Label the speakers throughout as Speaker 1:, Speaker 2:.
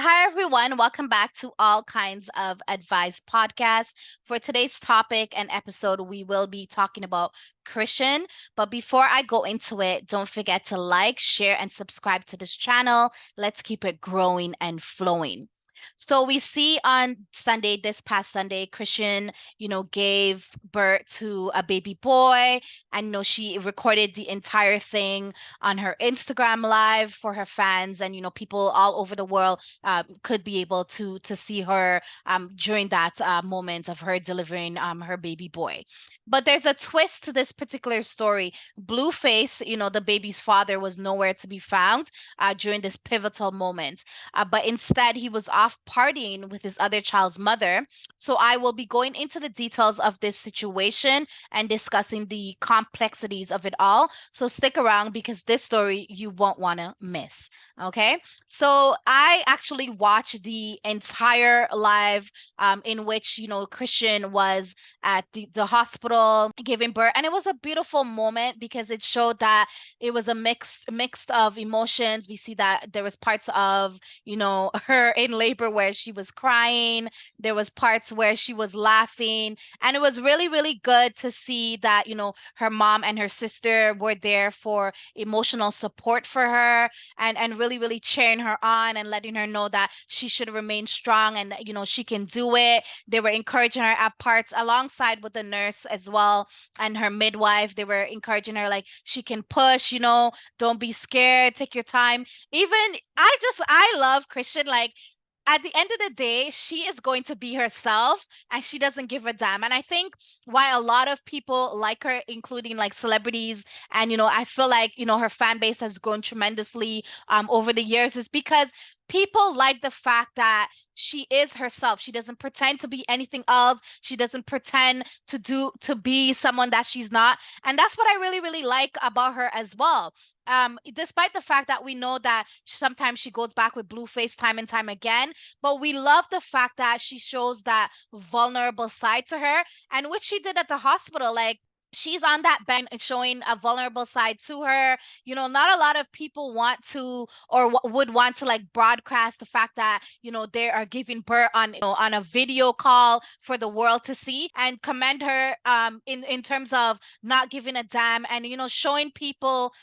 Speaker 1: Hi, everyone. Welcome back to All Kinds of Advice podcast. For today's topic and episode, we will be talking about Christian. But before I go into it, don't forget to like, share, and subscribe to this channel. Let's keep it growing and flowing. So we see on Sunday, this past Sunday, Christian, gave birth to a baby boy. And, she recorded the entire thing on her Instagram live for her fans. And, people all over the world could be able to see her during that moment of her delivering her baby boy. But there's a twist to this particular story. BlueFace, the baby's father, was nowhere to be found during this pivotal moment. But instead, he was off partying with his other child's mother. So I will be going into the details of this situation and discussing the complexities of it all. So stick around because this story you won't want to miss. Okay. So I actually watched the entire live in which, Christian was at the hospital giving birth. And it was a beautiful moment because it showed that it was a mixed of emotions. We see that there was parts of, her in labor where she was crying. There was parts where she was laughing. And it was really, really good to see that, her mom and her sister were there for emotional support for her and really, really cheering her on and letting her know that she should remain strong and that, she can do it. They were encouraging her at parts alongside with the nurse as well and her midwife. They were encouraging her like she can push, don't be scared, take your time. Even I love Christian. Like at the end of the day, she is going to be herself and she doesn't give a damn. And I think why a lot of people like her, including like celebrities, and I feel like, her fan base has grown tremendously over the years, is because people like the fact that she is herself. She doesn't pretend to be anything else. She doesn't pretend to be someone that she's not. And that's what I really, really like about her as well. Despite the fact that we know that sometimes she goes back with BlueFace time and time again, but we love the fact that she shows that vulnerable side to her, and which she did at the hospital. Like she's on that bed and showing a vulnerable side to her. Not a lot of people want to or would want to like broadcast the fact that, they are giving birth on a video call for the world to see, and commend her in terms of not giving a damn and, showing people,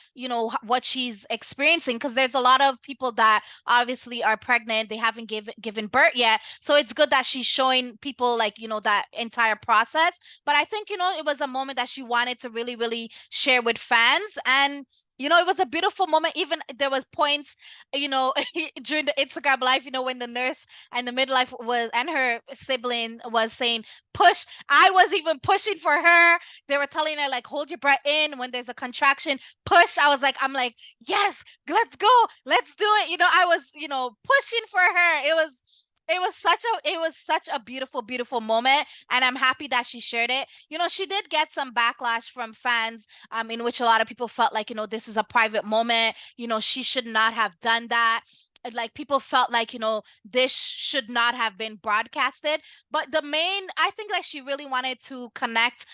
Speaker 1: what she's experiencing, because there's a lot of people that obviously are pregnant, they haven't given birth yet. So it's good that she's showing people like, that entire process. But I think, it was a moment that she wanted to really, really share with fans. And it was a beautiful moment. Even there was points, during the Instagram live, when the nurse and the midwife was and her sibling was saying, push. I was even pushing for her. They were telling her like, hold your breath in when there's a contraction, push. I'm like, yes, let's go, let's do it. I was, pushing for her. It was such a beautiful, beautiful moment, and I'm happy that she shared it. She did get some backlash from fans, in which a lot of people felt like, this is a private moment. She should not have done that. Like people felt like, this should not have been broadcasted. But I think like she really wanted to connect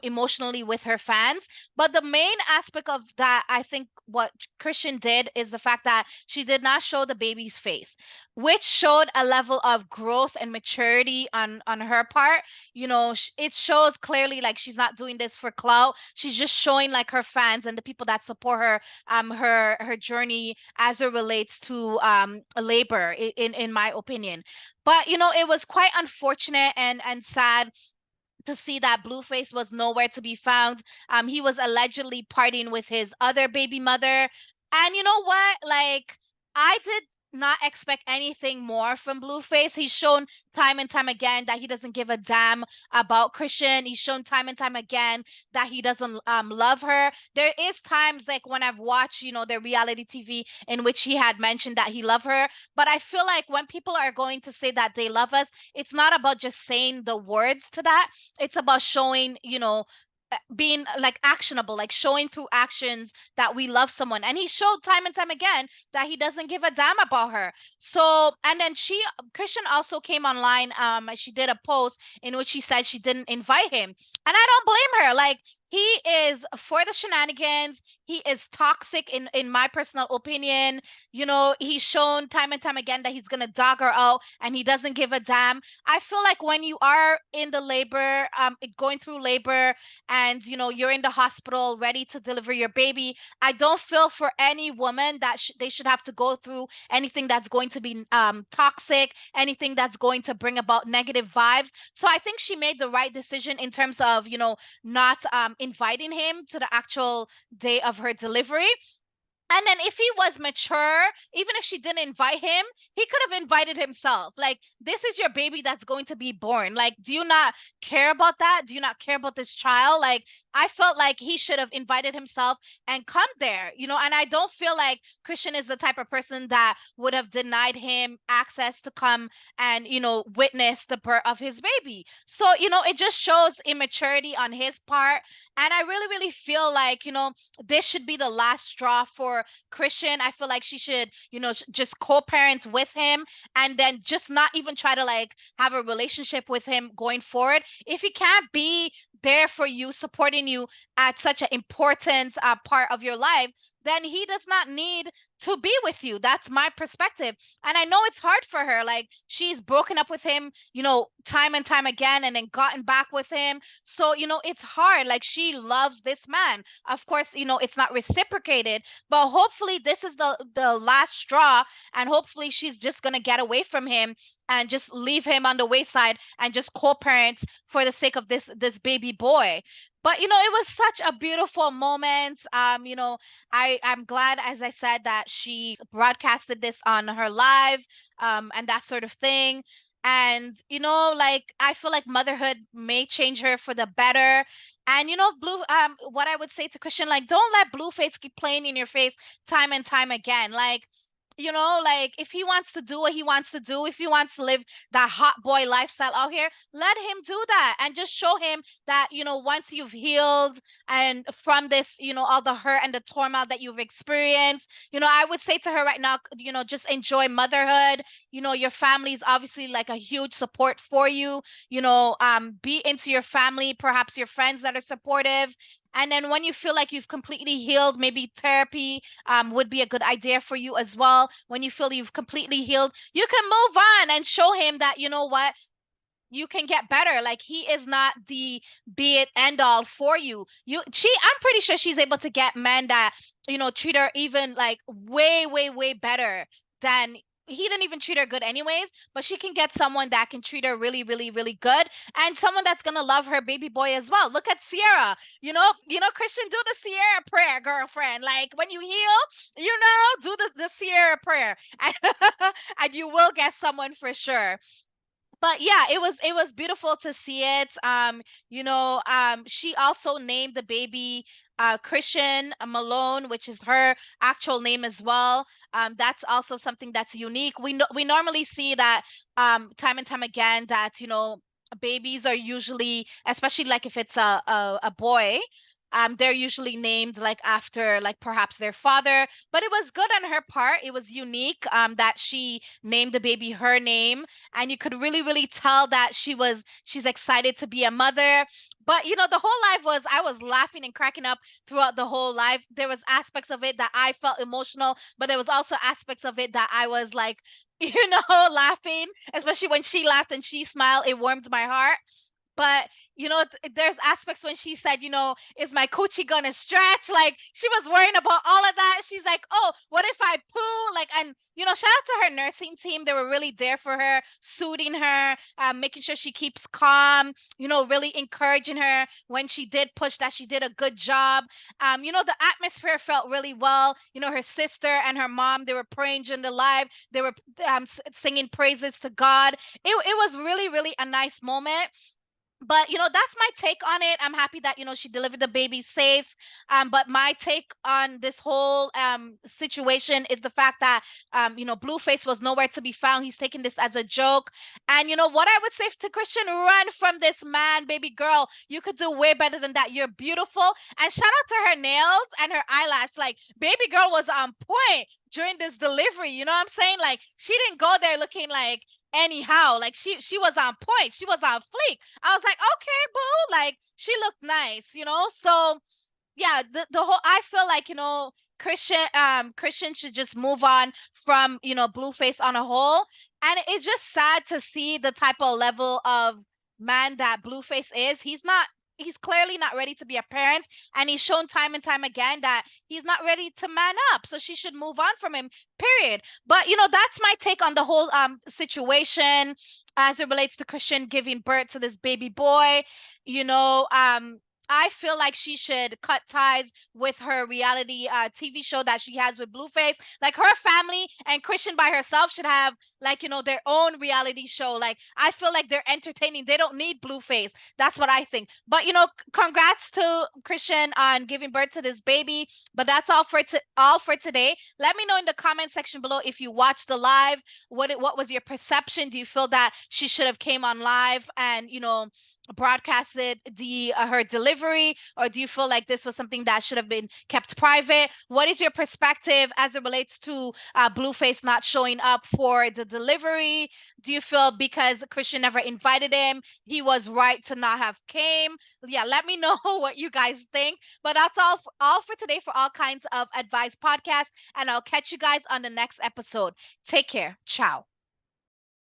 Speaker 1: emotionally with her fans. But the main aspect of that, I think what Christian did is the fact that she did not show the baby's face, which showed a level of growth and maturity on her part. It shows clearly like she's not doing this for clout. She's just showing like her fans and the people that support her, her journey as it relates to labor, in my opinion. But it was quite unfortunate and sad to see that BlueFace was nowhere to be found. He was allegedly partying with his other baby mother. And you know what? Like, I did not expect anything more from BlueFace. He's shown time and time again that he doesn't give a damn about Christian. He's shown time and time again that he doesn't love her. There is times like when I've watched, the reality TV in which he had mentioned that he loved her. But I feel like when people are going to say that they love us, it's not about just saying the words to that. It's about showing, being like actionable, like showing through actions that we love someone. And he showed time and time again that he doesn't give a damn about her. So, and then Christian also came online. She did a post in which she said she didn't invite him. And I don't blame her. Like, he is for the shenanigans. He is toxic in my personal opinion. He's shown time and time again that he's gonna dog her out and he doesn't give a damn. I feel like when you are in the labor, going through labor, and you're in the hospital ready to deliver your baby, I don't feel for any woman that they should have to go through anything that's going to be toxic, anything that's going to bring about negative vibes. So I think she made the right decision in terms of, not inviting him to the actual day of her delivery. And then if he was mature, even if she didn't invite him, he could have invited himself. Like, this is your baby that's going to be born. Like, do you not care about that? Do you not care about this child? Like, I felt like he should have invited himself and come there, and I don't feel like Chrisean is the type of person that would have denied him access to come and, witness the birth of his baby. So, it just shows immaturity on his part. And I really, really feel like, this should be the last straw for Chrisean. I feel like she should, just co-parent with him and then just not even try to like have a relationship with him going forward. If he can't be there for you, supporting you at such an important part of your life, then he does not need to be with you. That's my perspective. And I know it's hard for her. Like, she's broken up with him, time and time again, and then gotten back with him. So, it's hard. Like, she loves this man. Of course, it's not reciprocated, but hopefully this is the last straw, and hopefully she's just gonna get away from him and just leave him on the wayside and just co-parent for the sake of this baby boy. But it was such a beautiful moment. I'm glad, as I said, that she broadcasted this on her live, and that sort of thing. And like, I feel like motherhood may change her for the better. And what I would say to Chrisean, like, don't let BlueFace keep playing in your face time and time again. Like, like, if he wants to do what he wants to do, if he wants to live that hot boy lifestyle out here, let him do that, and just show him that, once you've healed and from this, all the hurt and the turmoil that you've experienced, I would say to her right now, just enjoy motherhood. Your family is obviously like a huge support for you. Be into your family, perhaps your friends that are supportive. And then when you feel like you've completely healed, maybe therapy would be a good idea for you as well. When you feel you've completely healed, you can move on and show him that, what, you can get better. Like, he is not the be it end all for you. I'm pretty sure she's able to get men that, treat her even like way, way, way better than he didn't even treat her good anyways, but she can get someone that can treat her really, really, really good, and someone that's gonna love her baby boy as well. Look at Sierra. Chrisean, do the Sierra prayer, girlfriend. Like, when you heal, do the Sierra prayer, and, and you will get someone for sure. But yeah, it was beautiful to see it. She also named the baby Chrisean Malone, which is her actual name as well. That's also something that's unique. We normally see that time and time again that, babies are usually, especially like if it's a boy, they're usually named like after like perhaps their father. But it was good on her part. It was unique that she named the baby her name, and you could really, really tell that she's excited to be a mother. But the whole live was, I was laughing and cracking up throughout the whole live. There was aspects of it that I felt emotional, but there was also aspects of it that I was like, laughing, especially when she laughed and she smiled. It warmed my heart. But there's aspects when she said, is my coochie gonna stretch? Like, she was worrying about all of that. She's like, oh, what if I poo? Like, and shout out to her nursing team. They were really there for her, soothing her, making sure she keeps calm, really encouraging her when she did push, that she did a good job. The atmosphere felt really well. Her sister and her mom, they were praying during the live. They were singing praises to God. It was really, really a nice moment. But that's my take on it. I'm happy that she delivered the baby safe. But my take on this whole situation is the fact that BlueFace was nowhere to be found. He's taking this as a joke. And what I would say to Chrisean, run from this man, baby girl. You could do way better than that. You're beautiful. And shout out to her nails and her eyelash. Like, baby girl was on point during this delivery. You know what I'm saying? Like, she didn't go there looking like anyhow. Like she was on point. She was on fleek. I was like, okay, boo. Like she looked nice, you know? So yeah, the whole I feel like, Chrisean should just move on from, Blueface on a whole. And it's just sad to see the type of level of man that Blueface is. He's clearly not ready to be a parent, and he's shown time and time again that he's not ready to man up. So she should move on from him, period. But that's my take on the whole situation as it relates to Chrisean giving birth to this baby boy. You know, I feel like she should cut ties with her reality TV show that she has with Blueface. Like her family and Chrisean by herself should have like their own reality show. Like I feel like they're entertaining. They don't need Blueface. That's what I think. But congrats to Chrisean on giving birth to this baby. But that's all for today. Let me know in the comment section below if you watched the live. What was your perception? Do you feel that she should have came on live and broadcasted the her delivery, or do you feel like this was something that should have been kept private? What is your perspective as it relates to Blueface not showing up for the delivery? Do you feel because Chrisean never invited him, he was right to not have came? Yeah, let me know what you guys think. But that's all for today for All Kinds of Advice podcast, and I'll catch you guys on the next episode. Take care. Ciao.